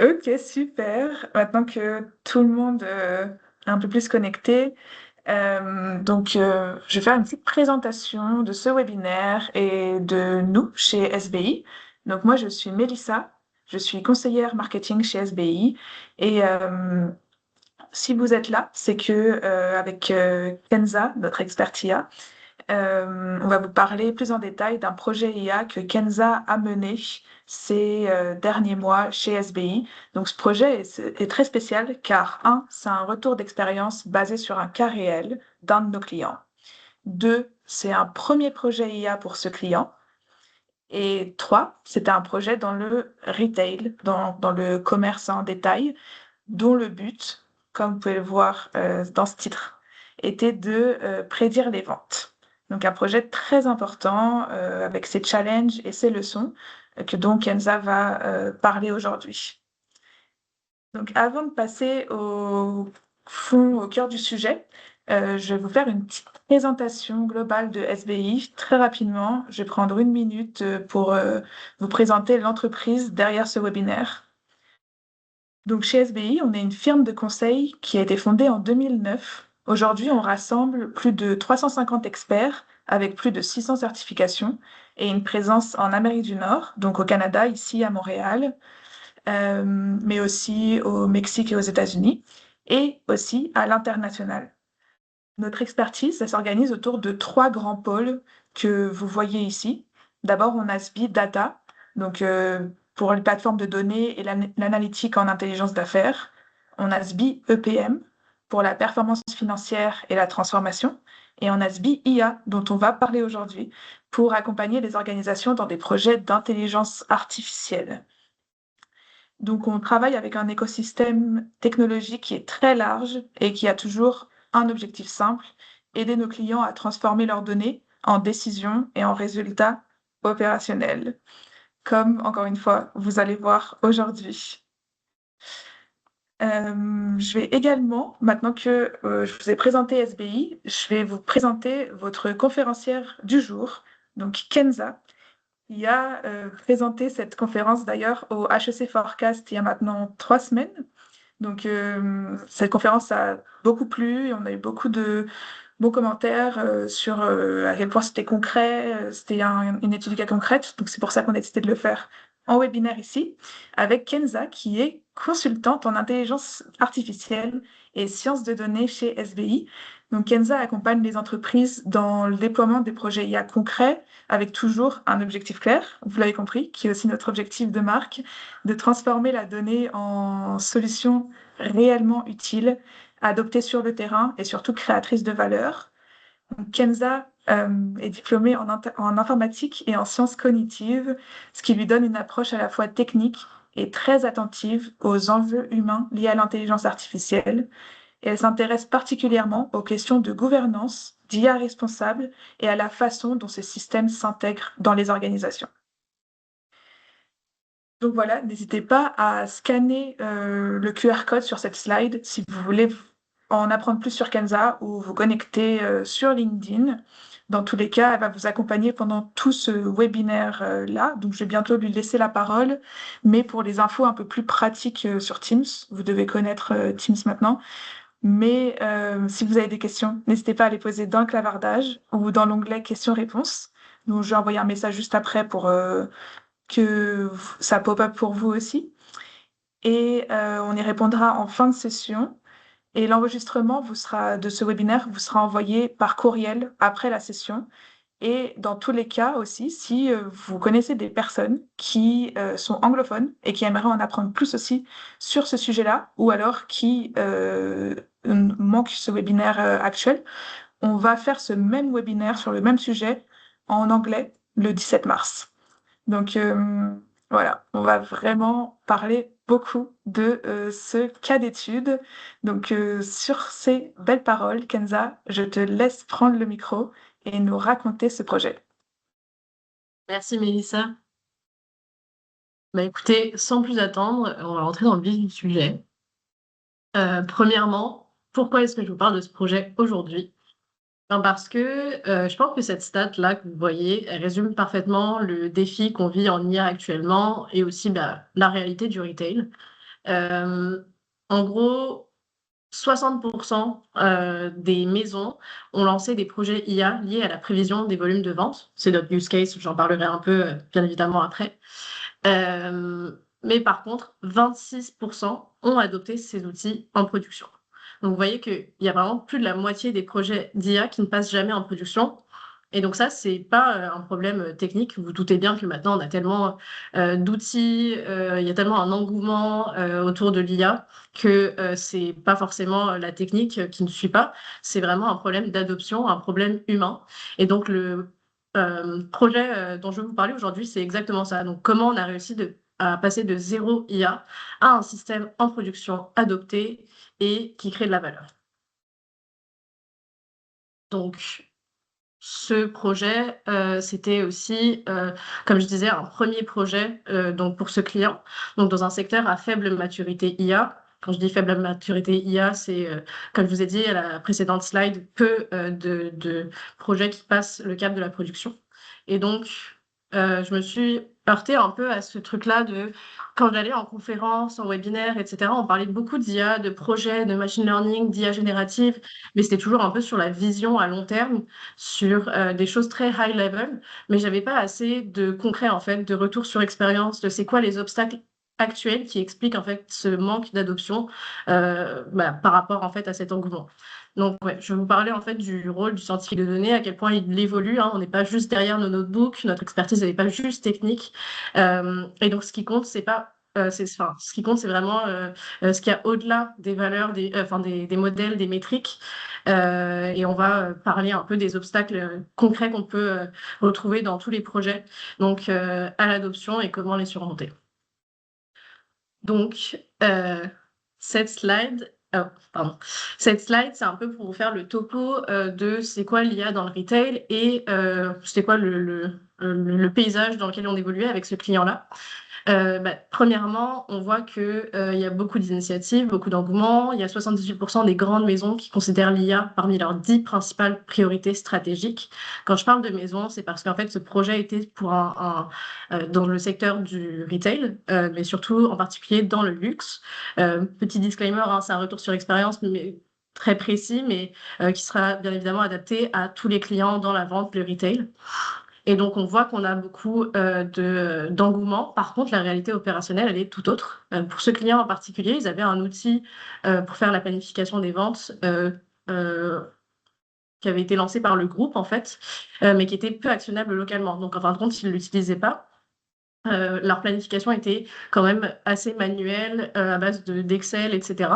Ok, super. Maintenant que tout le monde est un peu plus connecté, je vais faire une petite présentation de ce webinaire et de nous chez SBI. Donc, moi, je suis Mélissa, je suis conseillère marketing chez SBI et si vous êtes là, c'est que avec Kenza, notre expert IA, on va vous parler plus en détail d'un projet IA que Kenza a mené ces derniers mois chez SBI. Donc ce projet est très spécial car, un, c'est un retour d'expérience basé sur un cas réel d'un de nos clients. Deux, c'est un premier projet IA pour ce client. Et trois, c'était un projet dans le retail, dans le commerce en détail, dont le but, comme vous pouvez le voir dans ce titre, était de prédire les ventes. Donc un projet très important avec ses challenges et ses leçons dont Kenza va parler aujourd'hui. Donc avant de passer au fond, au cœur du sujet, je vais vous faire une petite présentation globale de SBI très rapidement. Je vais prendre une minute pour vous présenter l'entreprise derrière ce webinaire. Donc chez SBI, on est une firme de conseil qui a été fondée en 2009. Aujourd'hui, on rassemble plus de 350 experts avec plus de 600 certifications et une présence en Amérique du Nord, donc au Canada, ici à Montréal, mais aussi au Mexique et aux États-Unis, et aussi à l'international. Notre expertise, ça s'organise autour de trois grands pôles que vous voyez ici. D'abord, on a SBI Data, donc pour les plateformes de données et l'analytique en intelligence d'affaires. On a SBI EPM pour la performance financière et la transformation. Et on a SBI IA, dont on va parler aujourd'hui, pour accompagner les organisations dans des projets d'intelligence artificielle. Donc, on travaille avec un écosystème technologique qui est très large et qui a toujours un objectif simple, aider nos clients à transformer leurs données en décisions et en résultats opérationnels, comme, encore une fois, vous allez voir aujourd'hui. Je vais également, maintenant que je vous ai présenté SBI, je vais vous présenter votre conférencière du jour, donc Kenza, qui a présenté cette conférence d'ailleurs au HEC Forecast il y a maintenant 3 semaines. Donc, cette conférence a beaucoup plu et on a eu beaucoup de bons commentaires sur à quel point c'était concret, c'était une étude de cas concrète. Donc, c'est pour ça qu'on a décidé de le faire en webinaire ici, avec Kenza, qui est consultante en intelligence artificielle et sciences de données chez SBI. Donc, Kenza accompagne les entreprises dans le déploiement des projets IA concrets, avec toujours un objectif clair, vous l'avez compris, qui est aussi notre objectif de marque, de transformer la donnée en solution réellement utile, adoptée sur le terrain et surtout créatrice de valeur. Donc, Kenza est diplômée en informatique et en sciences cognitives, ce qui lui donne une approche à la fois technique et très attentive aux enjeux humains liés à l'intelligence artificielle. Et elle s'intéresse particulièrement aux questions de gouvernance, d'IA responsable et à la façon dont ces systèmes s'intègrent dans les organisations. Donc voilà, n'hésitez pas à scanner le QR code sur cette slide si vous voulez en apprendre plus sur Kenza ou vous connecter sur LinkedIn. Dans tous les cas, elle va vous accompagner pendant tout ce webinaire-là. Donc je vais bientôt lui laisser la parole. Mais pour les infos un peu plus pratiques sur Teams, vous devez connaître Teams maintenant. Mais si vous avez des questions, n'hésitez pas à les poser dans le clavardage ou dans l'onglet questions-réponses. Donc je vais envoyer un message juste après pour que ça pop-up pour vous aussi. Et on y répondra en fin de session. Et l'enregistrement de ce webinaire vous sera envoyé par courriel après la session. Et dans tous les cas aussi, si vous connaissez des personnes qui sont anglophones et qui aimeraient en apprendre plus aussi sur ce sujet-là, ou alors qui manquent ce webinaire actuel, on va faire ce même webinaire sur le même sujet en anglais le 17 mars. Donc voilà, on va vraiment parler beaucoup de ce cas d'étude. Donc sur ces belles paroles, Kenza, je te laisse prendre le micro et nous raconter ce projet. Merci Mélissa. Bah écoutez, sans plus attendre, on va rentrer dans le vif du sujet. Premièrement, pourquoi est-ce que je vous parle de ce projet aujourd'hui? Ben parce que je pense que cette stat-là que vous voyez, elle résume parfaitement le défi qu'on vit en IA actuellement et aussi la réalité du retail. Euh, En gros, 60% des maisons ont lancé des projets IA liés à la prévision des volumes de vente. C'est notre use case, j'en parlerai un peu, bien évidemment, après. Mais par contre, 26% ont adopté ces outils en production. Donc, vous voyez qu'il y a vraiment plus de la moitié des projets d'IA qui ne passent jamais en production. Et donc ça, c'est pas un problème technique. Vous vous doutez bien que maintenant, on a tellement d'outils, il y a tellement un engouement autour de l'IA que c'est pas forcément la technique qui ne suit pas. C'est vraiment un problème d'adoption, un problème humain. Et donc le projet dont je vais vous parler aujourd'hui, c'est exactement ça. Donc comment on a réussi à passer de zéro IA à un système en production adopté et qui crée de la valeur. Donc ce projet, c'était aussi, comme je disais, un premier projet donc pour ce client, donc dans un secteur à faible maturité IA. Quand je dis faible maturité IA, c'est, comme je vous ai dit à la précédente slide, peu de projets qui passent le cap de la production. Et donc, je me suis heurtée un peu à ce truc-là de quand j'allais en conférence, en webinaire, etc., on parlait beaucoup d'IA, de projets, de machine learning, d'IA générative, mais c'était toujours un peu sur la vision à long terme sur des choses très high level, mais j'avais pas assez de concret en fait, de retour sur expérience, de c'est quoi les obstacles actuels qui expliquent en fait ce manque d'adoption par rapport en fait à cet engouement. Donc ouais, je vais vous parler en fait du rôle du scientifique de données, à quel point il évolue, hein. On n'est pas juste derrière nos notebooks, notre expertise n'est pas juste technique. Et donc ce qui compte, c'est pas enfin, ce qui compte, c'est vraiment ce qu'il y a au-delà des valeurs, des modèles, des métriques. Et on va parler un peu des obstacles concrets qu'on peut retrouver dans tous les projets, donc à l'adoption et comment les surmonter. Donc, cette slide, pardon. Cette slide, c'est un peu pour vous faire le topo de c'est quoi l'IA dans le retail et c'est quoi le paysage dans lequel on évoluait avec ce client-là. Premièrement, on voit que, il y a beaucoup d'initiatives, beaucoup d'engouement. Il y a 78% des grandes maisons qui considèrent l'IA parmi leurs 10 principales priorités stratégiques. Quand je parle de maisons, c'est parce qu'en fait, ce projet était pour dans le secteur du retail, mais surtout en particulier dans le luxe. Petit disclaimer, hein, c'est un retour sur expérience, mais très précis, mais qui sera bien évidemment adapté à tous les clients dans la vente, le retail. Et donc, on voit qu'on a beaucoup d'engouement. Par contre, la réalité opérationnelle, elle est tout autre. Pour ce client en particulier, ils avaient un outil pour faire la planification des ventes euh, qui avait été lancé par le groupe, en fait, mais qui était peu actionnable localement. Donc, en fin de compte, ils ne l'utilisaient pas. Leur planification était quand même assez manuelle, à base d'Excel, etc.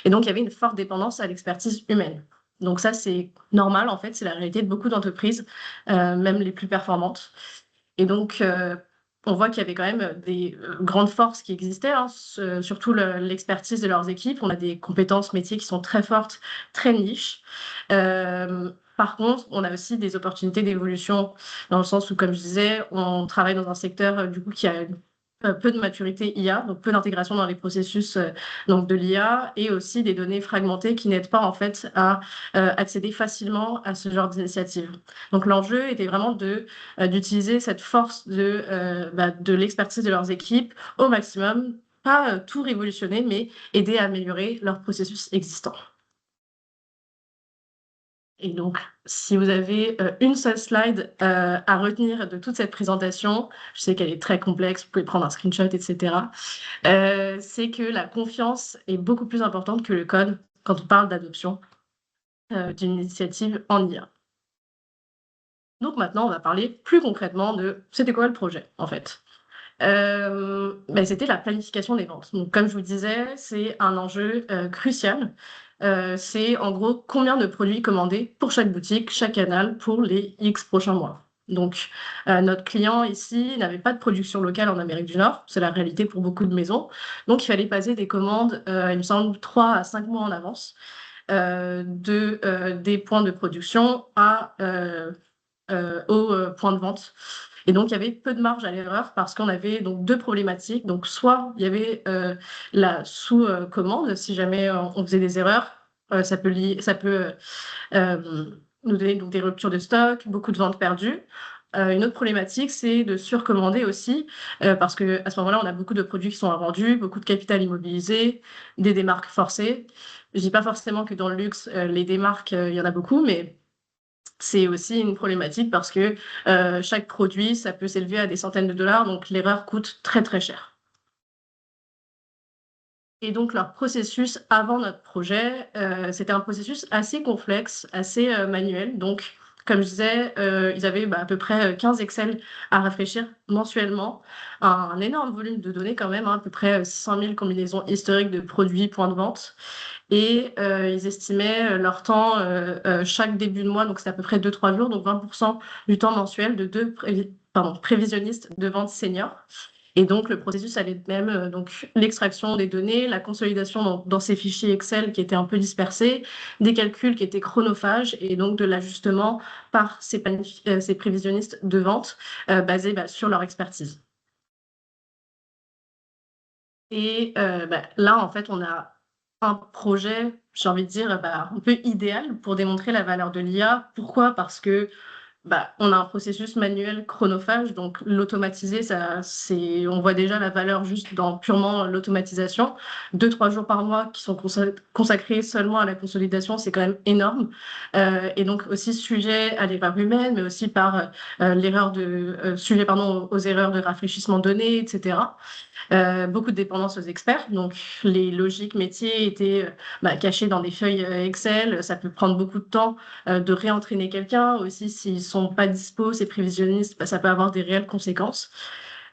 Et donc, il y avait une forte dépendance à l'expertise humaine. Donc ça, c'est normal, en fait, c'est la réalité de beaucoup d'entreprises, même les plus performantes. Et donc, on voit qu'il y avait quand même des grandes forces qui existaient, hein, surtout l'expertise de leurs équipes. On a des compétences métiers qui sont très fortes, très niches. Par contre, on a aussi des opportunités d'évolution dans le sens où, comme je disais, on travaille dans un secteur du coup qui a peu de maturité IA, donc peu d'intégration dans les processus donc de l'IA et aussi des données fragmentées qui n'aident pas en fait à accéder facilement à ce genre d'initiative. Donc l'enjeu était vraiment d'utiliser cette force de l'expertise de leurs équipes au maximum, pas tout révolutionner, mais aider à améliorer leurs processus existants. Et donc, si vous avez une seule slide à retenir de toute cette présentation, je sais qu'elle est très complexe, vous pouvez prendre un screenshot, etc., c'est que la confiance est beaucoup plus importante que le code quand on parle d'adoption d'une initiative en IA. Donc maintenant, on va parler plus concrètement de c'était quoi le projet, en fait. C'était la planification des ventes. Donc, comme je vous disais, c'est un enjeu crucial. C'est en gros combien de produits commander pour chaque boutique, chaque canal pour les X prochains mois. Donc, notre client ici n'avait pas de production locale en Amérique du Nord. C'est la réalité pour beaucoup de maisons. Donc, il fallait passer des commandes, il me semble, 3 à 5 mois en avance des points de production au point de vente. Et donc, il y avait peu de marge à l'erreur parce qu'on avait donc deux problématiques. Donc, soit il y avait la sous-commande, si jamais on faisait des erreurs, ça peut nous donner donc, des ruptures de stock, beaucoup de ventes perdues. Une autre problématique, c'est de surcommander aussi, parce qu'à ce moment-là, on a beaucoup de produits qui sont invendus, beaucoup de capital immobilisé, des démarques forcées. Je dis pas forcément que dans le luxe, les démarques, il y en a beaucoup, mais c'est aussi une problématique parce que chaque produit, ça peut s'élever à des centaines de dollars, donc l'erreur coûte très très cher. Et donc leur processus avant notre projet, c'était un processus assez complexe, assez manuel. Donc, comme je disais, ils avaient à peu près 15 Excel à rafraîchir mensuellement, un énorme volume de données quand même, hein, à peu près 600 000 combinaisons historiques de produits, points de vente. Et ils estimaient leur temps chaque début de mois, donc c'est à peu près 2-3 jours, donc 20% du temps mensuel de deux prévisionnistes de vente seniors. Et donc, le processus allait de même, donc l'extraction des données, la consolidation dans ces fichiers Excel qui étaient un peu dispersés, des calculs qui étaient chronophages et donc de l'ajustement par ces prévisionnistes de vente basés sur leur expertise. Et là, en fait, on a un projet, j'ai envie de dire, un peu idéal pour démontrer la valeur de l'IA. Pourquoi? Parce que on a un processus manuel chronophage, donc l'automatiser, on voit déjà la valeur juste dans purement l'automatisation. 2-3 jours par mois qui sont consacrés seulement à la consolidation, c'est quand même énorme. Et donc aussi sujet à l'erreur humaine, mais aussi par sujet aux erreurs de rafraîchissement de données, etc. Beaucoup de dépendance aux experts. Donc, les logiques métiers étaient cachées dans des feuilles Excel. Ça peut prendre beaucoup de temps de réentraîner quelqu'un. Aussi, s'ils sont pas dispo, ces prévisionnistes, ça peut avoir des réelles conséquences.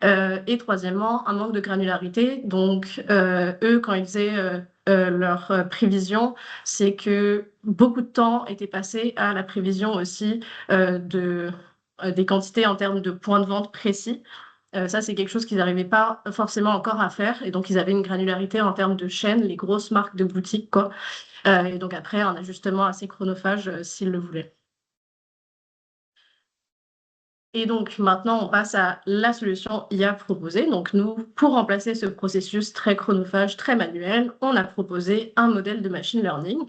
Et troisièmement, un manque de granularité. Donc, eux, quand ils faisaient leur prévision, c'est que beaucoup de temps était passé à la prévision aussi des quantités en termes de points de vente précis. Ça, c'est quelque chose qu'ils n'arrivaient pas forcément encore à faire. Et donc, ils avaient une granularité en termes de chaînes, les grosses marques de boutiques, quoi. Et donc, après, un ajustement assez chronophage s'ils le voulaient. Et donc, maintenant, on passe à la solution IA proposée. Donc, nous, pour remplacer ce processus très chronophage, très manuel, on a proposé un modèle de machine learning.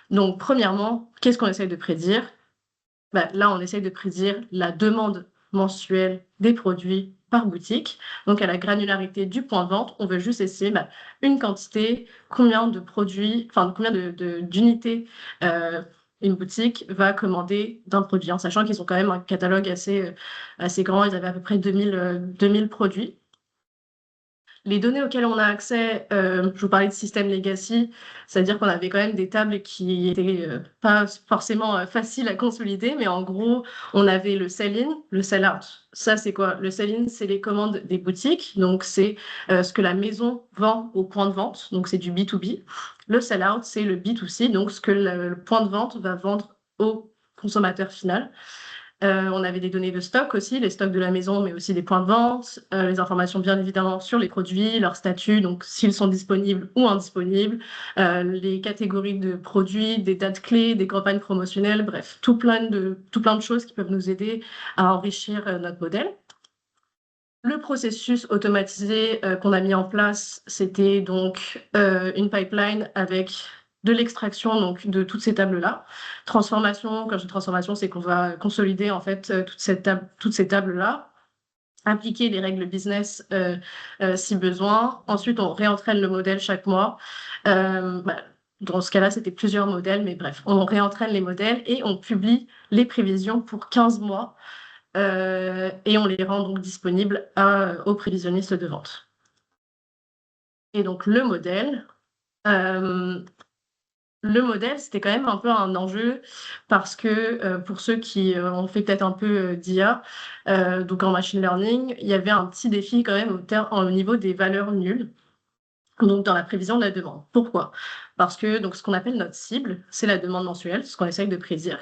Donc, premièrement, qu'est-ce qu'on essaye de prédire? Là, on essaye de prédire la demande mensuelle des produits par boutique. Donc, à la granularité du point de vente, on veut juste essayer une quantité, combien de produits, enfin, combien d'unités une boutique va commander d'un produit, en sachant qu'ils ont quand même un catalogue assez grand. Ils avaient à peu près 2000 produits. Les données auxquelles on a accès, je vous parlais de système legacy, c'est-à-dire qu'on avait quand même des tables qui étaient pas forcément faciles à consolider, mais en gros, on avait le sell-in, le sell-out. Ça, c'est quoi? Le sell-in, c'est les commandes des boutiques, donc c'est ce que la maison vend au point de vente, donc c'est du B2B. Le sell-out, c'est le B2C, donc ce que le point de vente va vendre au consommateur final. On avait des données de stock aussi, les stocks de la maison, mais aussi des points de vente, les informations bien évidemment sur les produits, leur statut, donc s'ils sont disponibles ou indisponibles, les catégories de produits, des dates clés, des campagnes promotionnelles, bref, tout plein de choses qui peuvent nous aider à enrichir notre modèle. Le processus automatisé qu'on a mis en place, c'était donc une pipeline avec de l'extraction donc de toutes ces tables-là. Transformation, quand je dis transformation, c'est qu'on va consolider en fait toutes ces tables-là, appliquer les règles business si besoin. Ensuite, on réentraîne le modèle chaque mois. Dans ce cas-là, c'était plusieurs modèles, mais bref, on réentraîne les modèles et on publie les prévisions pour 15 mois et on les rend donc disponibles aux prévisionnistes de vente. Et donc euh, le modèle, c'était quand même un peu un enjeu parce que pour ceux qui ont fait peut-être un peu d'IA, donc en machine learning, il y avait un petit défi quand même au niveau des valeurs nulles. Donc, dans la prévision de la demande. Pourquoi? Parce que donc, ce qu'on appelle notre cible, c'est la demande mensuelle, ce qu'on essaye de prédire.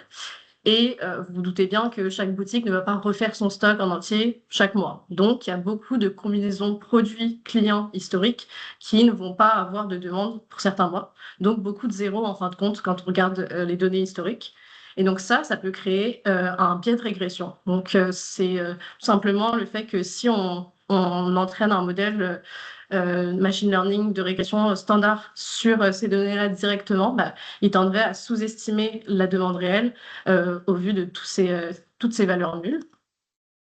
Et vous vous doutez bien que chaque boutique ne va pas refaire son stock en entier chaque mois. Donc, il y a beaucoup de combinaisons produits clients historiques qui ne vont pas avoir de demande pour certains mois. Donc, beaucoup de zéros en fin de compte quand on regarde les données historiques. Et donc ça peut créer un biais de régression. Donc, c'est tout simplement le fait que si on entraîne un modèle machine learning de régression standard sur ces données-là directement, il tendrait à sous-estimer la demande réelle au vu de toutes ces valeurs nulles.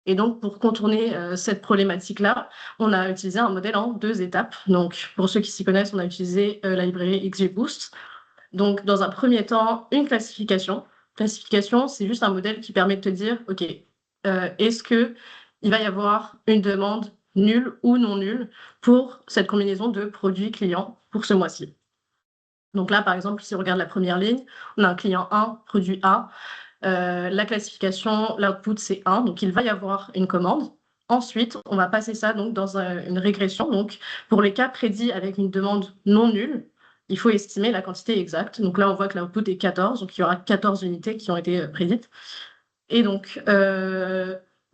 Et donc, pour contourner cette problématique-là, on a utilisé un modèle en 2 étapes. Donc, pour ceux qui s'y connaissent, on a utilisé la librairie XGBoost. Donc, dans un premier temps, une classification. Classification, c'est juste un modèle qui permet de te dire, OK, est-ce que il va y avoir une demande nulle ou non nulle pour cette combinaison de produits clients pour ce mois-ci. Donc là, par exemple, si on regarde la première ligne, on a un client 1, produit A. La classification, l'output, c'est 1, donc il va y avoir une commande. Ensuite, on va passer ça donc dans une régression. Donc, pour les cas prédits avec une demande non nulle, il faut estimer la quantité exacte. Donc là, on voit que l'output est 14, donc il y aura 14 unités qui ont été prédites. Et donc,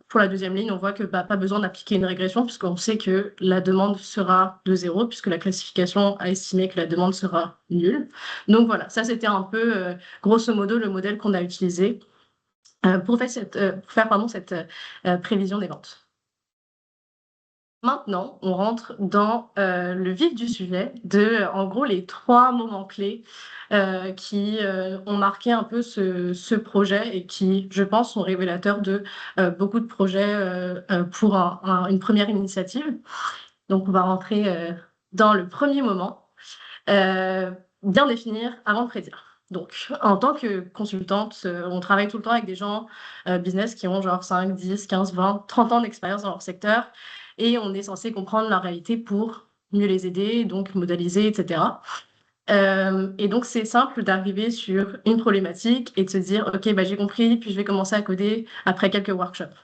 pour la deuxième ligne, on voit que pas besoin d'appliquer une régression puisqu'on sait que la demande sera de 0 puisque la classification a estimé que la demande sera nulle. Donc voilà, ça c'était un peu, grosso modo, le modèle qu'on a utilisé pour faire cette prévision des ventes. Maintenant, on rentre dans le vif du sujet de, en gros, les 3 moments clés qui ont marqué un peu ce projet et qui, je pense, sont révélateurs de beaucoup de projets pour une première initiative. Donc, on va rentrer dans le premier moment, bien définir avant de prédire. Donc, en tant que consultante, on travaille tout le temps avec des gens business qui ont genre 5, 10, 15, 20, 30 ans d'expérience dans leur secteur et on est censé comprendre leur réalité pour mieux les aider, donc modéliser, etc. Et donc, c'est simple d'arriver sur une problématique et de se dire, OK, bah, j'ai compris, puis je vais commencer à coder après quelques workshops.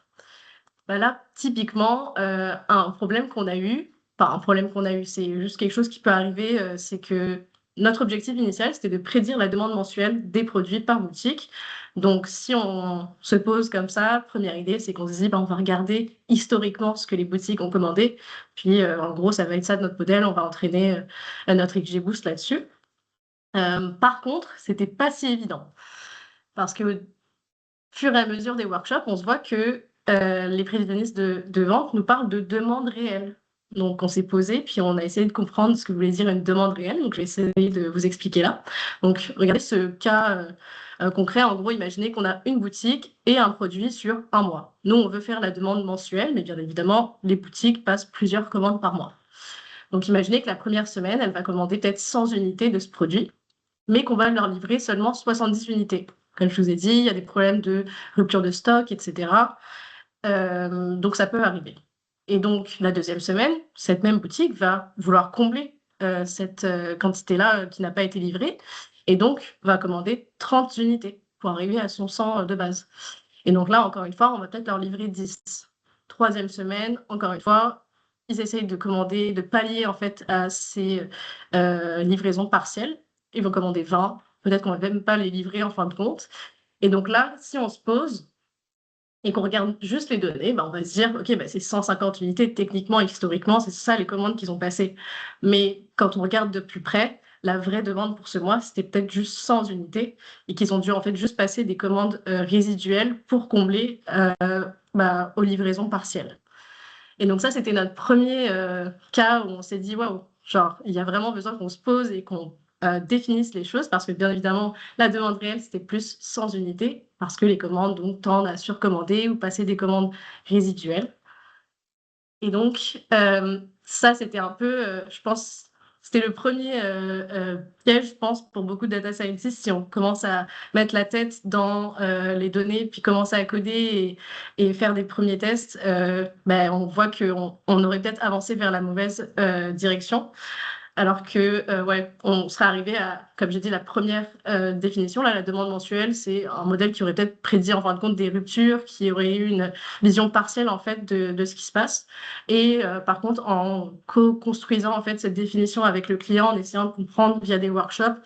Bah là, typiquement, un problème qu'on a eu, enfin un problème qu'on a eu, c'est juste quelque chose qui peut arriver, c'est que notre objectif initial, c'était de prédire la demande mensuelle des produits par boutique. Donc, si on se pose comme ça, première idée, c'est qu'on se dit, bah, on va regarder historiquement ce que les boutiques ont commandé. Puis, en gros, ça va être ça de notre modèle, on va entraîner notre XGBoost là-dessus. Par contre, c'était pas si évident parce que fur et à mesure des workshops, on se voit que les prévisionnistes de vente nous parlent de demande réelle. Donc, on s'est posé, puis on a essayé de comprendre ce que voulait dire une demande réelle. Donc, je vais essayer de vous expliquer là. Donc, regardez ce cas concret. En gros, imaginez qu'on a une boutique et un produit sur un mois. Nous, on veut faire la demande mensuelle, mais bien évidemment, les boutiques passent plusieurs commandes par mois. Donc, imaginez que la première semaine, elle va commander peut-être 100 unités de ce produit, mais qu'on va leur livrer seulement 70 unités. Comme je vous ai dit, il y a des problèmes de rupture de stock, etc. Donc, ça peut arriver. Et donc, la deuxième semaine, cette même boutique va vouloir combler cette quantité-là qui n'a pas été livrée et donc va commander 30 unités pour arriver à son 100 de base. Et donc là, encore une fois, on va peut-être leur livrer 10. Troisième semaine, encore une fois, ils essayent de commander, de pallier en fait à ces livraisons partielles. Ils vont commander 20. Peut-être qu'on ne va même pas les livrer en fin de compte. Et donc là, si on se pose et qu'on regarde juste les données, on va se dire, OK, c'est 150 unités. Techniquement, historiquement, c'est ça les commandes qu'ils ont passées. Mais quand on regarde de plus près, la vraie demande pour ce mois, c'était peut-être juste 100 unités et qu'ils ont dû en fait juste passer des commandes résiduelles pour combler aux livraisons partielles. Et donc ça, c'était notre premier cas où on s'est dit, waouh, genre, il y a vraiment besoin qu'on se pose et qu'on définisse les choses parce que bien évidemment, la demande réelle, c'était plus 100 unités parce que les commandes donc, tendent à surcommander ou passer des commandes résiduelles. Et donc, ça, c'était un peu, je pense, c'était le premier piège, je pense, pour beaucoup de data scientists. Si on commence à mettre la tête dans les données, puis commencer à coder et faire des premiers tests, on voit qu'on aurait peut-être avancé vers la mauvaise direction. Alors que, on serait arrivé à, comme j'ai dit, la première définition, là, la demande mensuelle, c'est un modèle qui aurait peut-être prédit en fin de compte des ruptures, qui aurait eu une vision partielle en fait de ce qui se passe. Et par contre, en co-construisant en fait cette définition avec le client, en essayant de comprendre via des workshops,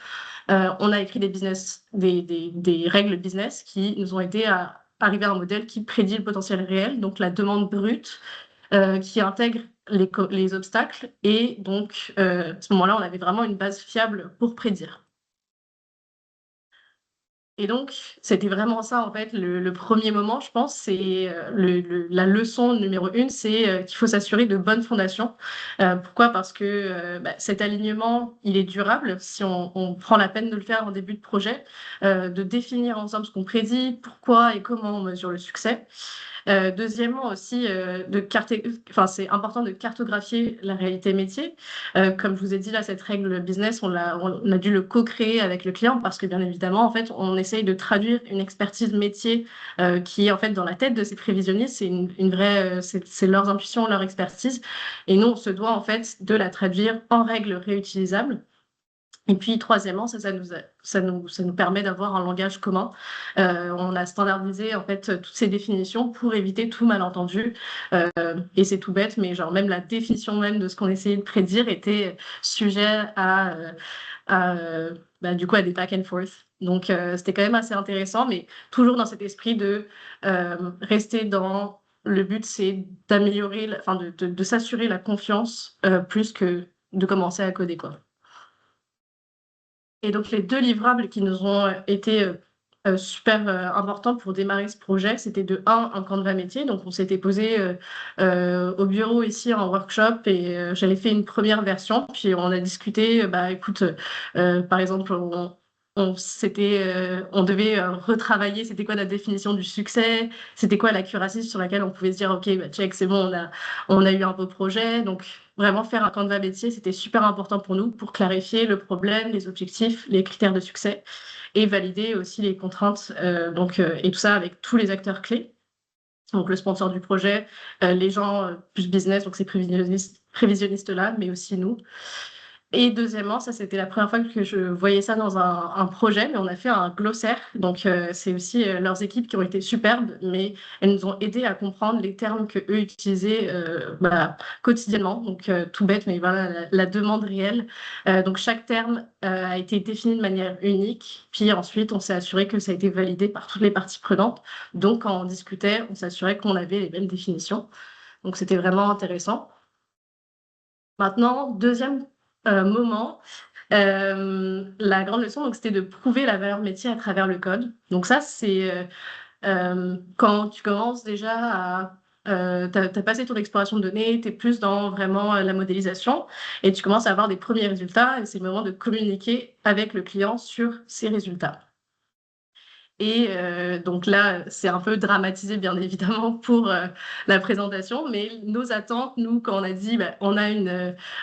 on a écrit des règles business qui nous ont aidé à arriver à un modèle qui prédit le potentiel réel, donc la demande brute, qui intègre les obstacles. Et donc, à ce moment-là, on avait vraiment une base fiable pour prédire. Et donc, c'était vraiment ça, en fait, le premier moment, je pense, c'est la leçon numéro 1, c'est qu'il faut s'assurer de bonnes fondations. Pourquoi? Parce que cet alignement, il est durable si on prend la peine de le faire en début de projet, de définir ensemble ce qu'on prédit, pourquoi et comment on mesure le succès. Deuxièmement aussi, enfin, c'est important de cartographier la réalité métier. Comme je vous ai dit, là, cette règle business, on a dû le co-créer avec le client parce que bien évidemment, en fait, on essaye de traduire une expertise métier qui est en fait dans la tête de ces prévisionnistes. C'est une vraie, c'est leurs intuitions, leur expertise. Et nous, on se doit en fait de la traduire en règles réutilisables. Et puis, troisièmement, ça nous permet d'avoir un langage commun. On a standardisé en fait toutes ces définitions pour éviter tout malentendu. Et c'est tout bête, mais genre même la définition même de ce qu'on essayait de prédire était sujet du coup à des back and forth. Donc c'était quand même assez intéressant, mais toujours dans cet esprit de rester dans le but, c'est d'améliorer, enfin de s'assurer la confiance plus que de commencer à coder quoi. Et donc, les deux livrables qui nous ont été super importants pour démarrer ce projet, c'était de un Canva métier. Donc, on s'était posé au bureau ici en workshop et j'avais fait une première version. Puis, on a discuté, bah, écoute, par exemple, on devait retravailler c'était quoi la définition du succès, c'était quoi l'accuracy sur laquelle on pouvait se dire, OK, bah, check, c'est bon, on a eu un beau projet. Donc, vraiment faire un Canva métier, c'était super important pour nous pour clarifier le problème, les objectifs, les critères de succès et valider aussi les contraintes et tout ça avec tous les acteurs clés. Donc le sponsor du projet, les gens plus business, donc ces prévisionnistes-là, mais aussi nous. Et deuxièmement, ça c'était la première fois que je voyais ça dans un projet, mais on a fait un glossaire. Donc c'est aussi leurs équipes qui ont été superbes, mais elles nous ont aidé à comprendre les termes que eux utilisaient quotidiennement. Donc tout bête, mais voilà la demande réelle. Donc chaque terme a été défini de manière unique. Puis ensuite, on s'est assuré que ça a été validé par toutes les parties prenantes. Donc quand on discutait, on s'assurait qu'on avait les mêmes définitions. Donc c'était vraiment intéressant. Maintenant, deuxième moment, la grande leçon, donc, c'était de prouver la valeur métier à travers le code. Donc ça, c'est quand tu commences déjà à... t'as passé ton exploration de données, tu es plus dans vraiment la modélisation et tu commences à avoir des premiers résultats et c'est le moment de communiquer avec le client sur ces résultats. Et donc là, c'est un peu dramatisé, bien évidemment, pour la présentation, mais nos attentes, nous, quand on a dit bah, on a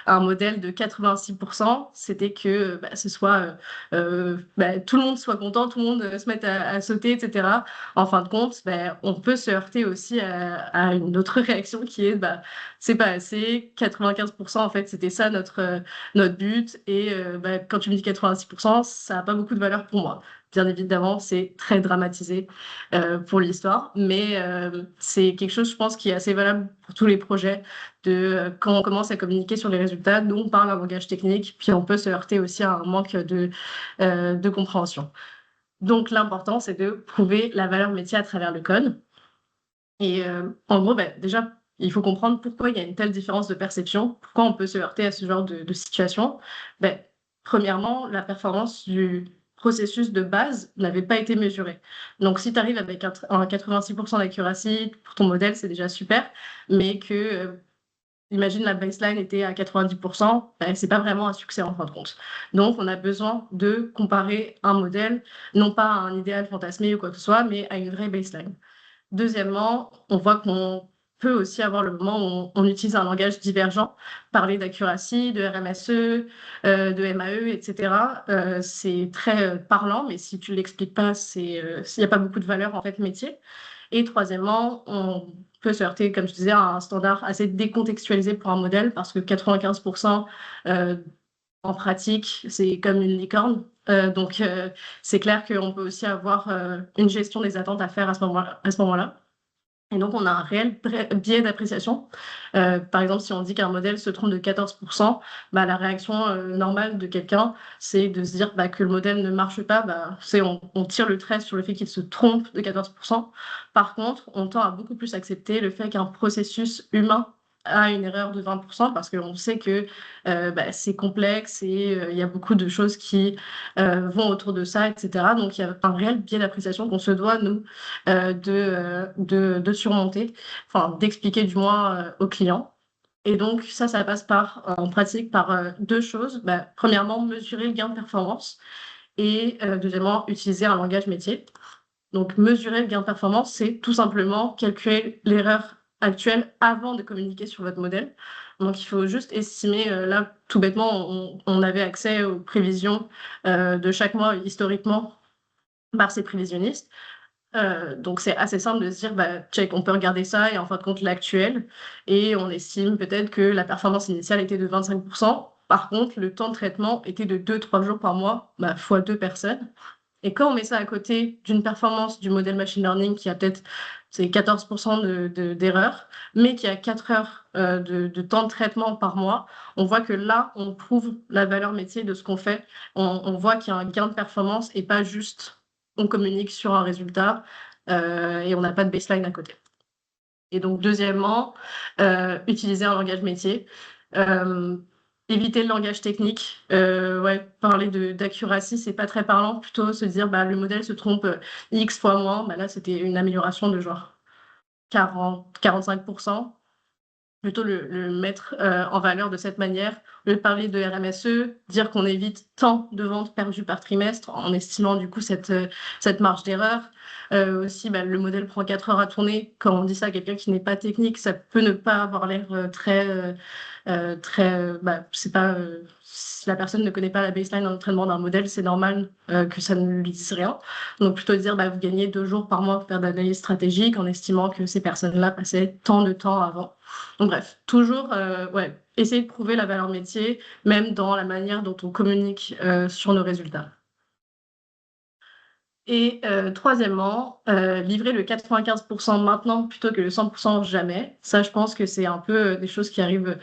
un modèle de 86%, c'était que ce soit tout le monde soit content, tout le monde se mette à sauter, etc. En fin de compte, on peut se heurter aussi à une autre réaction qui est c'est pas assez, 95%, en fait, c'était ça notre but. Et quand tu me dis 86%, ça n'a pas beaucoup de valeur pour moi. Bien évidemment, c'est très dramatisé pour l'histoire, mais c'est quelque chose, je pense, qui est assez valable pour tous les projets. Quand on commence à communiquer sur les résultats, nous, on parle un langage technique, puis on peut se heurter aussi à un manque de compréhension. Donc, l'important, c'est de prouver la valeur métier à travers le code. Et en gros, déjà, il faut comprendre pourquoi il y a une telle différence de perception, pourquoi on peut se heurter à ce genre de situation. Premièrement, la performance du processus de base n'avait pas été mesurée. Donc, si tu arrives avec un 86% d'accuracy pour ton modèle, c'est déjà super, mais imagine la baseline était à 90%, c'est pas vraiment un succès en fin de compte. Donc, on a besoin de comparer un modèle, non pas à un idéal fantasmé ou quoi que ce soit, mais à une vraie baseline. Deuxièmement, on voit qu'on peut aussi avoir le moment où on utilise un langage divergent, parler d'accuracy, de RMSE, de MAE, etc. C'est très parlant, mais si tu ne l'expliques pas, il n'y a pas beaucoup de valeur en fait métier. Et troisièmement, on peut se heurter, comme je disais, à un standard assez décontextualisé pour un modèle, parce que 95% en pratique, c'est comme une licorne. Donc, c'est clair qu'on peut aussi avoir une gestion des attentes à faire à ce moment-là. Et donc, on a un réel biais d'appréciation. Par exemple, si on dit qu'un modèle se trompe de 14%, la réaction normale de quelqu'un, c'est de se dire que le modèle ne marche pas. On tire le trait sur le fait qu'il se trompe de 14%. Par contre, on tend à beaucoup plus accepter le fait qu'un processus humain a une erreur de 20% parce qu'on sait que c'est complexe et il y a beaucoup de choses qui vont autour de ça, etc. Donc, il y a un réel biais d'appréciation qu'on se doit, nous, de surmonter, enfin d'expliquer du moins aux clients. Et donc ça passe en pratique par deux choses. Premièrement, mesurer le gain de performance et deuxièmement, utiliser un langage métier. Donc, mesurer le gain de performance, c'est tout simplement calculer l'erreur actuelle avant de communiquer sur votre modèle. Donc, il faut juste estimer, là, tout bêtement, on avait accès aux prévisions de chaque mois historiquement par ces prévisionnistes. Donc, c'est assez simple de se dire, bah, check, on peut regarder ça et en fin de compte l'actuel. Et on estime peut-être que la performance initiale était de 25%. Par contre, le temps de traitement était de 2-3 jours par mois, bah, fois 2 personnes. Et quand on met ça à côté d'une performance du modèle machine learning qui a peut-être c'est 14% d'erreurs, mais qui a 4 heures de temps de traitement par mois, on voit que là, on prouve la valeur métier de ce qu'on fait. On voit qu'il y a un gain de performance et pas juste on communique sur un résultat et on n'a pas de baseline à côté. Et donc, deuxièmement, utiliser un langage métier. Euh, Éviter le langage technique. Ouais, parler d'accuracy, c'est pas très parlant. Plutôt se dire, bah, le modèle se trompe X fois moins. Bah, là, c'était une amélioration de genre 40-45%. Plutôt le mettre en valeur de cette manière, au lieu de parler de RMSE, dire qu'on évite tant de ventes perdues par trimestre en estimant du coup cette marge d'erreur. Aussi, bah, le modèle prend 4 heures à tourner. Quand on dit ça à quelqu'un qui n'est pas technique, ça peut ne pas avoir l'air bah, c'est pas, si la personne ne connaît pas la baseline d'entraînement d'un modèle, c'est normal que ça ne lui dise rien. Donc plutôt dire, bah, vous gagnez 2 jours par mois pour faire de l'analyse stratégique en estimant que ces personnes-là passaient tant de temps avant. Donc bref, toujours ouais, essayer de prouver la valeur métier, même dans la manière dont on communique sur nos résultats. Et troisièmement, livrer le 95% maintenant plutôt que le 100% jamais. Ça, je pense que c'est un peu des choses qui arrivent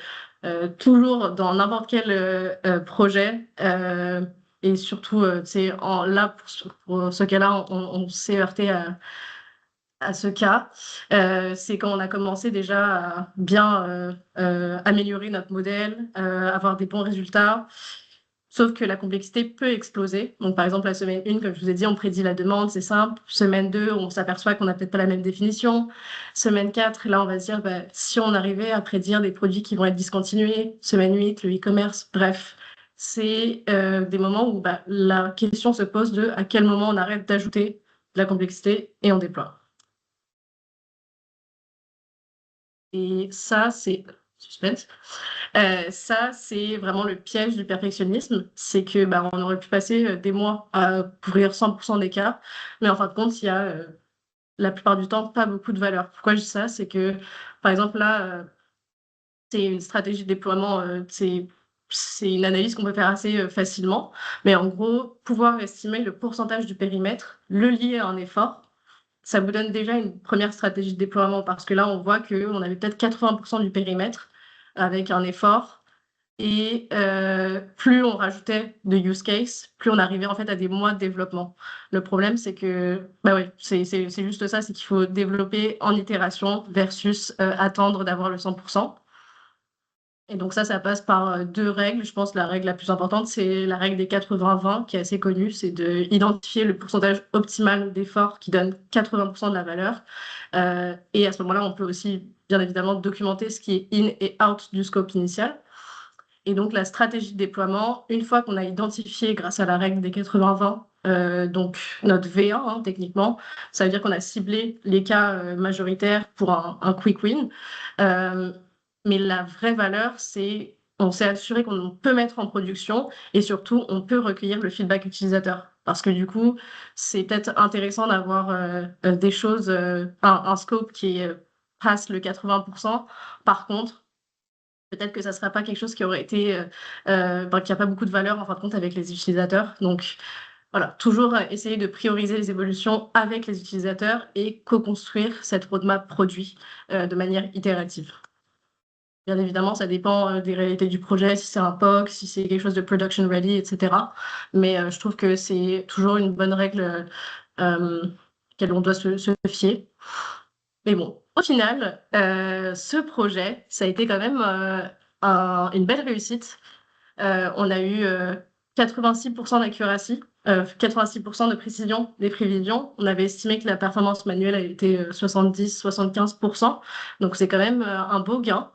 toujours dans n'importe quel projet. Et surtout, c'est là, pour ce cas-là, on s'est heurté à ce cas. C'est quand on a commencé déjà à bien améliorer notre modèle, avoir des bons résultats. Sauf que la complexité peut exploser. Donc, par exemple, la semaine 1, comme je vous ai dit, on prédit la demande, c'est simple. Semaine 2, on s'aperçoit qu'on n'a peut-être pas la même définition. Semaine 4, là, on va se dire, bah, si on arrivait à prédire des produits qui vont être discontinués. Semaine 8, le e-commerce, bref. C'est des moments où bah, la question se pose de à quel moment on arrête d'ajouter de la complexité et on déploie. Et ça, c'est suspense. Ça, c'est vraiment le piège du perfectionnisme. C'est que bah, on aurait pu passer des mois à couvrir 100% des cas, mais en fin de compte, il y a la plupart du temps pas beaucoup de valeur. Pourquoi je dis ça? C'est que, par exemple, là, c'est une stratégie de déploiement, c'est une analyse qu'on peut faire assez facilement, mais en gros, pouvoir estimer le pourcentage du périmètre, le lier à un effort, ça vous donne déjà une première stratégie de déploiement parce que là, on voit qu'on avait peut-être 80% du périmètre avec un effort. Et plus on rajoutait de use case, plus on arrivait en fait à des mois de développement. Le problème, c'est que, bah ouais, c'est juste ça, c'est qu'il faut développer en itération versus attendre d'avoir le 100%. Et donc ça passe par deux règles. Je pense que la règle la plus importante, c'est la règle des 80-20, qui est assez connue. C'est d'identifier le pourcentage optimal d'effort qui donne 80% de la valeur. Et à ce moment-là, on peut aussi, bien évidemment, documenter ce qui est in et out du scope initial. Et donc, la stratégie de déploiement, une fois qu'on a identifié, grâce à la règle des 80-20, donc notre V1, hein, techniquement, ça veut dire qu'on a ciblé les cas majoritaires pour un quick win. Mais la vraie valeur, c'est on s'est assuré qu'on peut mettre en production et surtout, on peut recueillir le feedback utilisateur. Parce que du coup, c'est peut-être intéressant d'avoir des choses, un scope qui passe le 80%. Par contre, peut-être que ça ne sera pas quelque chose qui aurait été, qui n'a pas beaucoup de valeur en fin de compte avec les utilisateurs. Donc voilà, toujours essayer de prioriser les évolutions avec les utilisateurs et co-construire cette roadmap produit de manière itérative. Bien évidemment, ça dépend des réalités du projet, si c'est un POC, si c'est quelque chose de production ready, etc. Mais je trouve que c'est toujours une bonne règle auquel on doit se fier. Mais bon, au final, ce projet, ça a été quand même une belle réussite. On a eu 86% d'accuracy, 86% de précision des prévisions. On avait estimé que la performance manuelle a été 70-75%. Donc, c'est quand même un beau gain.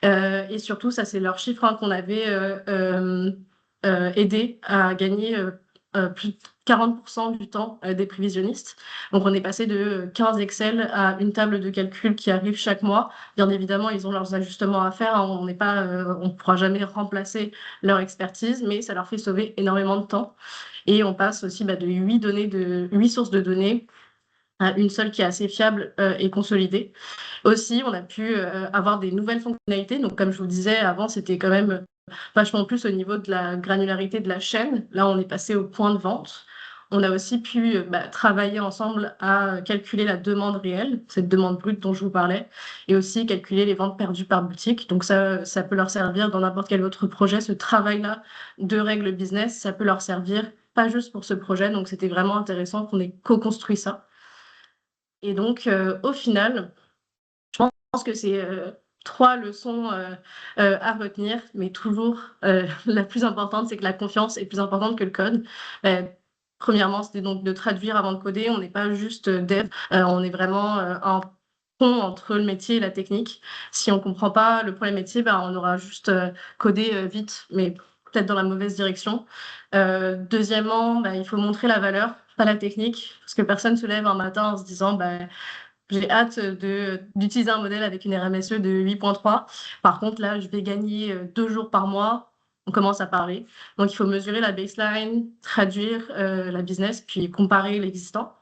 Et surtout, ça, c'est leur chiffre hein, qu'on avait aidé à gagner plus de 40% du temps des prévisionnistes. Donc, on est passé de 15 Excel à une table de calcul qui arrive chaque mois. Bien évidemment, ils ont leurs ajustements à faire, hein. On n'est pas, on ne pourra jamais remplacer leur expertise, mais ça leur fait sauver énormément de temps. Et on passe aussi de 8 sources de données à une seule qui est assez fiable et consolidée. Aussi, on a pu avoir des nouvelles fonctionnalités. Donc, comme je vous disais, avant, c'était quand même vachement plus au niveau de la granularité de la chaîne. Là, on est passé au point de vente. On a aussi pu travailler ensemble à calculer la demande réelle, cette demande brute dont je vous parlais, et aussi calculer les ventes perdues par boutique. Donc ça peut leur servir dans n'importe quel autre projet. Ce travail-là de règles business, ça peut leur servir pas juste pour ce projet. Donc c'était vraiment intéressant qu'on ait co-construit ça. Et donc au final, je pense que c'est trois leçons à retenir, mais toujours la plus importante, c'est que la confiance est plus importante que le code. Euh, Premièrement, c'était donc de traduire avant de coder. On n'est pas juste dev, on est vraiment un pont entre le métier et la technique. Si on ne comprend pas le problème métier, on aura juste codé vite, mais peut-être dans la mauvaise direction. Deuxièmement, il faut montrer la valeur, pas la technique, parce que personne se lève un matin en se disant j'ai hâte d'utiliser un modèle avec une RMSE de 8.3. Par contre, là, je vais gagner 2 jours par mois. On commence à parler. Donc, il faut mesurer la baseline, traduire la business, puis comparer l'existant.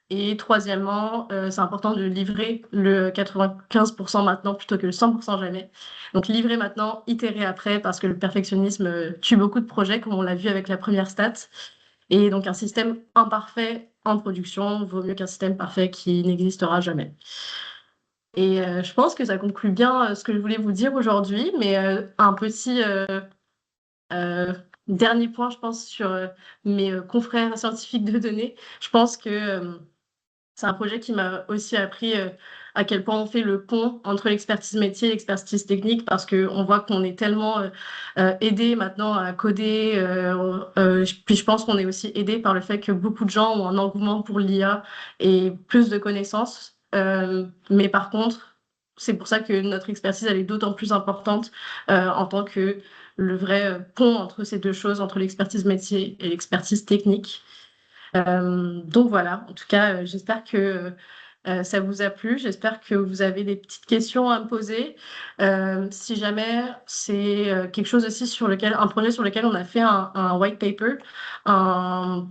Et troisièmement, c'est important de livrer le 95% maintenant plutôt que le 100% jamais. Donc, livrer maintenant, itérer après, parce que le perfectionnisme tue beaucoup de projets, comme on l'a vu avec la première stat. Et donc, un système imparfait en production vaut mieux qu'un système parfait qui n'existera jamais. Et je pense que ça conclut bien ce que je voulais vous dire aujourd'hui, mais un petit euh, dernier point, je pense, sur mes confrères scientifiques de données. Je pense que c'est un projet qui m'a aussi appris à quel point on fait le pont entre l'expertise métier et l'expertise technique parce qu'on voit qu'on est tellement aidé maintenant à coder. Puis je pense qu'on est aussi aidé par le fait que beaucoup de gens ont un engouement pour l'IA et plus de connaissances. Mais par contre, c'est pour ça que notre expertise, elle est d'autant plus importante en tant que le vrai pont entre ces deux choses, entre l'expertise métier et l'expertise technique. Donc voilà, en tout cas, j'espère que ça vous a plu. J'espère que vous avez des petites questions à me poser. Si jamais c'est quelque chose aussi un projet sur lequel on a fait un white paper, un-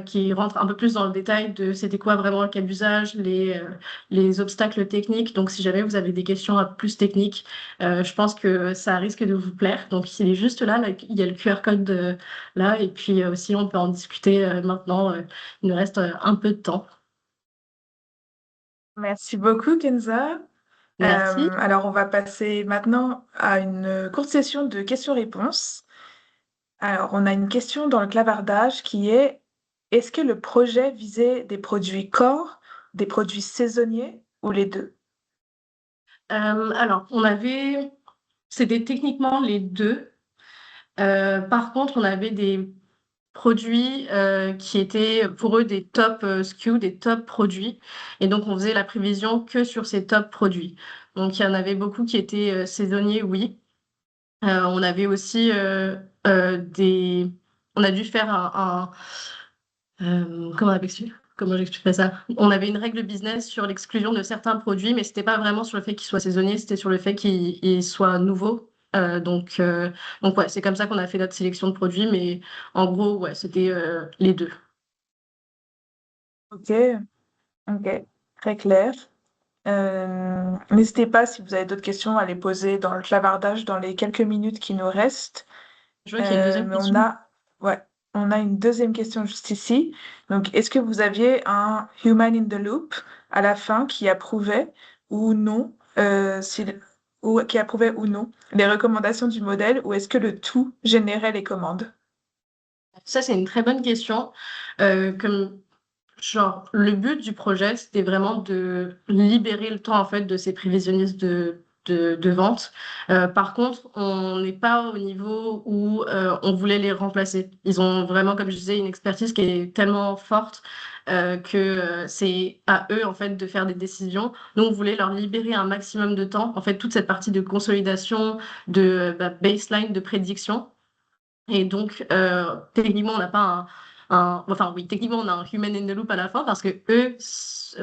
qui rentre un peu plus dans le détail de c'était quoi vraiment le cas d'usage, les obstacles techniques. Donc si jamais vous avez des questions plus techniques, je pense que ça risque de vous plaire. Donc il est juste là, il y a le QR code là, et puis aussi on peut en discuter maintenant. Il nous reste un peu de temps. Merci beaucoup, Kenza. Merci. Alors, on va passer maintenant à une courte session de questions-réponses. Alors, on a une question dans le clavardage qui est, est-ce que le projet visait des produits corps, des produits saisonniers ou les deux? Alors, c'était techniquement les deux. Par contre, on avait des produits qui étaient pour eux des top SKU, des top produits. Et donc, on faisait la prévision que sur ces top produits. Donc, il y en avait beaucoup qui étaient saisonniers, oui. On avait aussi On a dû faire comment j'expliquerais ça? On avait une règle business sur l'exclusion de certains produits, mais c'était pas vraiment sur le fait qu'ils soient saisonniers, c'était sur le fait qu'ils soient nouveaux. Donc ouais, c'est comme ça qu'on a fait notre sélection de produits, mais en gros, ouais, c'était les deux. Ok, ok, très clair. N'hésitez pas si vous avez d'autres questions à les poser dans le clavardage dans les quelques minutes qui nous restent. Je vois qu'il y a une deuxième Mais question. ouais, on a une deuxième question juste ici. Donc, est-ce que vous aviez un human in the loop à la fin qui approuvait ou non, ou qui approuvait ou non les recommandations du modèle, ou est-ce que le tout générait les commandes? Ça, c'est une très bonne question. Comme Genre, le but du projet, c'était vraiment de libérer le temps en fait de ces prévisionnistes de vente. Par contre, on n'est pas au niveau où on voulait les remplacer. Ils ont vraiment, comme je disais, une expertise qui est tellement forte que c'est à eux en fait de faire des décisions. Nous, on voulait leur libérer un maximum de temps. En fait, toute cette partie de consolidation, de baseline, de prédiction. Et donc, techniquement, on n'a pas enfin oui, techniquement on a un human in the loop à la fin parce que eux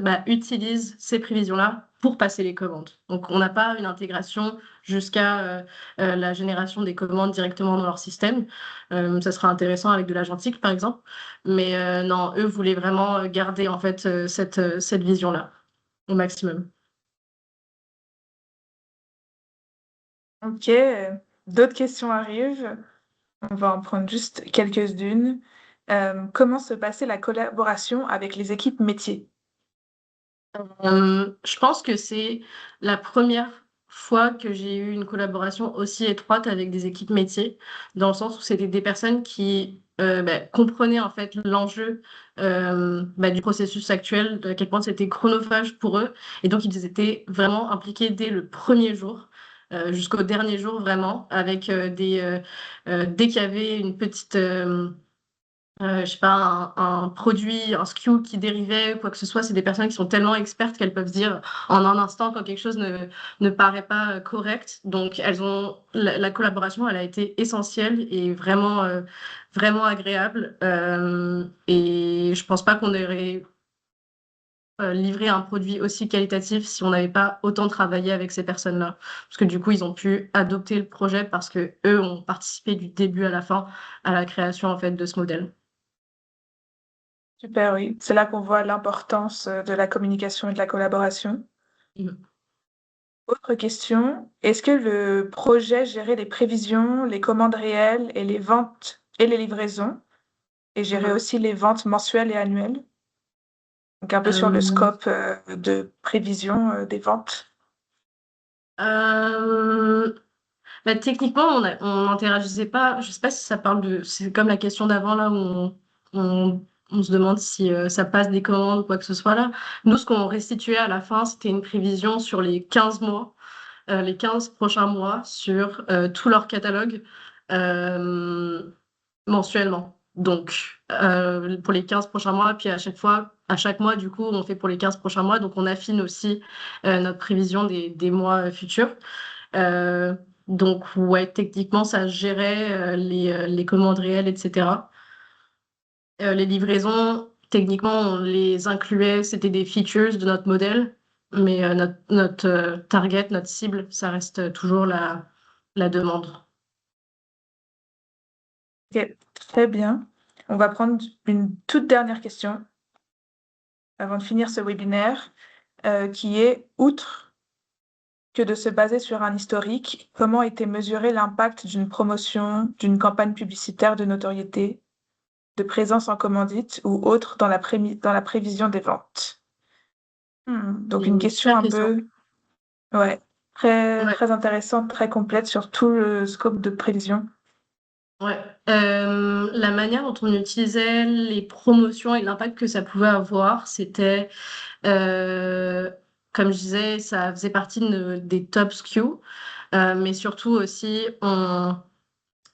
bah, utilisent ces prévisions-là pour passer les commandes. Donc on n'a pas une intégration jusqu'à la génération des commandes directement dans leur système. Ça sera intéressant avec de l'agentique par exemple, mais non, eux voulaient vraiment garder en fait cette vision-là au maximum. Ok, d'autres questions arrivent. On va en prendre juste quelques-unes. Comment se passait la collaboration avec les équipes métiers? Je pense que c'est la première fois que j'ai eu une collaboration aussi étroite avec des équipes métiers, dans le sens où c'était des personnes qui bah, comprenaient en fait l'enjeu bah, du processus actuel, à quel point c'était chronophage pour eux, et donc ils étaient vraiment impliqués dès le premier jour. Jusqu'au dernier jour vraiment avec dès qu'il y avait une petite je sais pas, un produit, un SKU qui dérivait, quoi que ce soit, c'est des personnes qui sont tellement expertes qu'elles peuvent dire en un instant quand quelque chose ne paraît pas correct. Donc, la collaboration, elle a été essentielle et vraiment, vraiment agréable. Et je pense pas qu'on aurait livré un produit aussi qualitatif si on n'avait pas autant travaillé avec ces personnes-là. Parce que du coup, ils ont pu adopter le projet parce que eux ont participé du début à la fin à la création, en fait, de ce modèle. Super, oui. C'est là qu'on voit l'importance de la communication et de la collaboration. Autre question, est-ce que le projet gérait les prévisions, les commandes réelles et les ventes et les livraisons, et gérait Mhm. aussi les ventes mensuelles et annuelles? Donc un peu sur le Euh, scope de prévision des ventes. euh, Bah, techniquement, on n'interagissait pas. Je sais pas si ça parle de. C'est comme la question d'avant là où on se demande si ça passe des commandes ou quoi que ce soit là. Nous, ce qu'on restituait à la fin, c'était une prévision sur les 15 mois, les 15 prochains mois sur tout leur catalogue euh, mensuellement. Donc, pour les 15 prochains mois, puis à chaque fois, à chaque mois, du coup, on fait pour les 15 prochains mois. Donc, on affine aussi notre prévision des mois futurs. Euh, donc, ouais, techniquement, ça gérait les commandes réelles, etc. Les livraisons, techniquement, on les incluait, c'était des features de notre modèle, mais notre target, notre cible, ça reste toujours la demande. Ok, très bien. On va prendre une toute dernière question avant de finir ce webinaire, qui est, outre que de se baser sur un historique, comment était mesuré l'impact d'une promotion, d'une campagne publicitaire de notoriété, de présence en commandite ou autre dans dans la prévision des ventes? C'est Donc une une question super un question. peu, ouais, très, Ouais, très intéressante, très complète sur tout le scope de prévision. ouais. La manière dont on utilisait les promotions et l'impact que ça pouvait avoir, c'était, euh, comme je disais, ça faisait partie des top SKU, mais surtout aussi,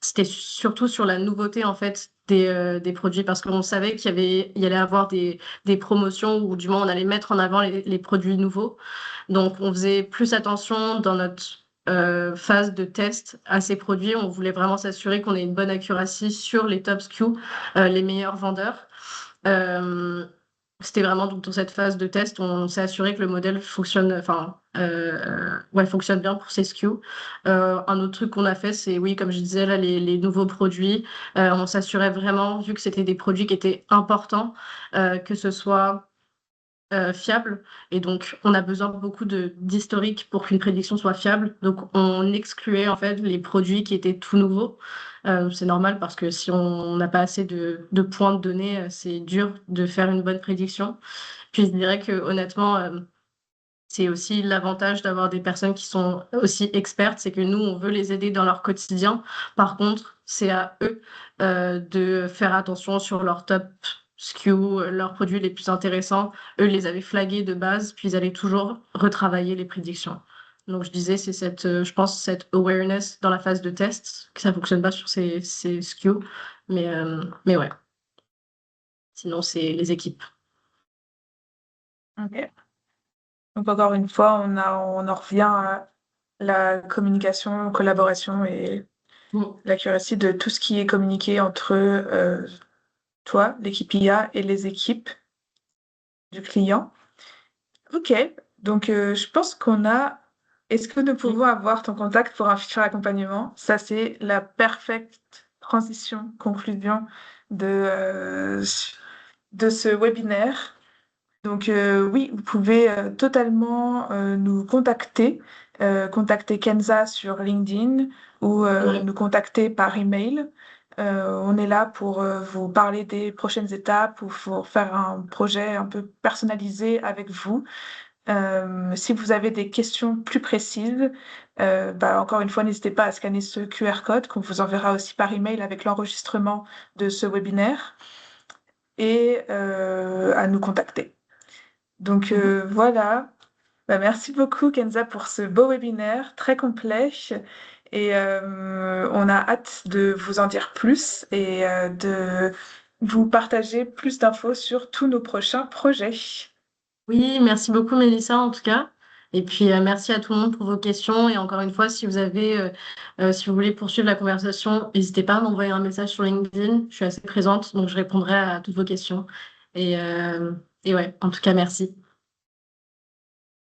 c'était surtout sur la nouveauté en fait des produits parce qu'on savait il y allait avoir des promotions ou du moins on allait mettre en avant les produits nouveaux. Donc on faisait plus attention dans notre phase de test à ces produits. On voulait vraiment s'assurer qu'on ait une bonne accuracy sur les top SKU, les meilleurs vendeurs. Euh, C'était vraiment donc dans cette phase de test, on s'est assuré que le modèle fonctionne, enfin, ouais, fonctionne bien pour ces SKU. Un autre truc qu'on a fait, c'est oui, comme je disais là, les nouveaux produits. On s'assurait vraiment, vu que c'était des produits qui étaient importants, que ce soit fiable. Et donc, on a besoin beaucoup d'historique pour qu'une prédiction soit fiable. Donc, on excluait en fait les produits qui étaient tout nouveaux. C'est normal parce que si on n'a pas assez de points de données, c'est dur de faire une bonne prédiction. Puis, je dirais que honnêtement, c'est aussi l'avantage d'avoir des personnes qui sont aussi expertes, c'est que nous, on veut les aider dans leur quotidien. Par contre, c'est à eux de faire attention sur leur top SKU, leurs produits les plus intéressants. Eux les avaient flagués de base, puis ils allaient toujours retravailler les prédictions. Donc je disais, c'est je pense, cette awareness dans la phase de test, que ça fonctionne pas sur ces SKU, mais ouais, sinon c'est les équipes. Ok. Donc encore une fois, on en revient à la communication, collaboration et Mm. l'accuracy de tout ce qui est communiqué entre toi, l'équipe IA et les équipes du client. Ok, donc je pense qu'on a... Est-ce que nous Mm. pouvons avoir ton contact pour un futur accompagnement? Ça, c'est la parfaite transition, conclusion de ce webinaire. Donc oui, vous pouvez totalement nous contacter, contacter Kenza sur LinkedIn ou Ouais. nous contacter par email. On est là pour vous parler des prochaines étapes ou pour faire un projet un peu personnalisé avec vous. Si vous avez des questions plus précises, bah, encore une fois, n'hésitez pas à scanner ce QR code qu'on vous enverra aussi par email avec l'enregistrement de ce webinaire et à nous contacter. Donc Mhm. voilà. Bah, merci beaucoup Kenza pour ce beau webinaire très complet et on a hâte de vous en dire plus et de vous partager plus d'infos sur tous nos prochains projets. Oui, merci beaucoup Mélissa en tout cas. Et puis merci à tout le monde pour vos questions. Et encore une fois, si vous voulez poursuivre la conversation, n'hésitez pas à m'envoyer un message sur LinkedIn. Je suis assez présente, donc je répondrai à toutes vos questions. Et, euh, et ouais, en tout cas, merci.